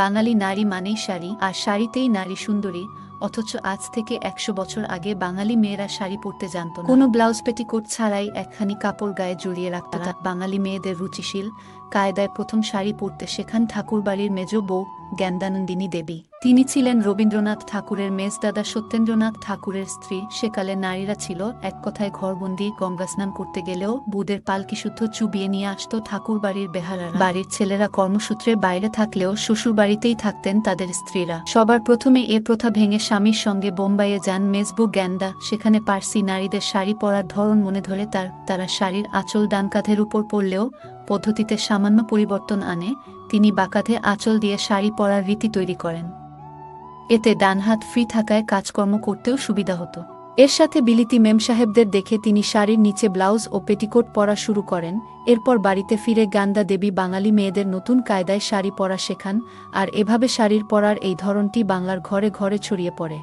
বাঙালি নারী মানেই শাড়ি, আর শাড়িতেই নারী সুন্দরী। অথচ আজ থেকে ১০০ বছর আগে বাঙালি মেয়েরা শাড়ি পরতে জানত না। কোনো ব্লাউজ পেটিকোট ছাড়াই একখানি কাপড় গায়ে জড়িয়ে রাখত। বাঙালি মেয়েদের রুচিশীল কায়দায় প্রথম শাড়ি পরতে শেখান ঠাকুরবাড়ির মেজ বউ জ্ঞানদানন্দিনী দেবী। তিনি ছিলেন রবীন্দ্রনাথ ঠাকুরের মেজদাদা সত্যেন্দ্রনাথ ঠাকুরের স্ত্রী। সেকালে নারীরা ছিল এক কথায় ঘরবন্দি। গঙ্গা স্নান করতে গেলেও বুদের পালকি শুদ্ধ চুবিয়ে নিয়ে আসত ঠাকুরবাড়ির বেহারারা। বাড়ির ছেলেরা কর্মসূত্রে বাইরে থাকলেও শ্বশুর বাড়িতেই থাকতেন তাদের স্ত্রীরা। সবার প্রথমে এ প্রথা ভেঙে স্বামীর সঙ্গে বোম্বাইয়ে যান মেজবু জ্ঞানদা। সেখানে পার্সি নারীদের শাড়ি পরার ধরন মনে ধরে তারা শাড়ির আঁচল ডান কাঁধের উপর পরলেও পদ্ধতিতে সামান্য পরিবর্তন আনে। তিনি বাঁকাধে আঁচল দিয়ে শাড়ি পরার রীতি তৈরি করেন। এতে ডান হাত ফ্রি থাকায় কাজকর্ম করতেও সুবিধা হতো। এর সাথে বিলিতি মেমসাহেবদের দেখে তিনি শাড়ির নিচে ব্লাউজ ও পেটিকোট পরা শুরু করেন। এরপর বাড়িতে ফিরে জ্ঞানদা দেবী বাঙালি মেয়েদের নতুন কায়দায় শাড়ি পরা শেখান, আর এভাবে শাড়ির পরার এই ধরনটি বাংলার ঘরে ঘরে ছড়িয়ে পড়ে।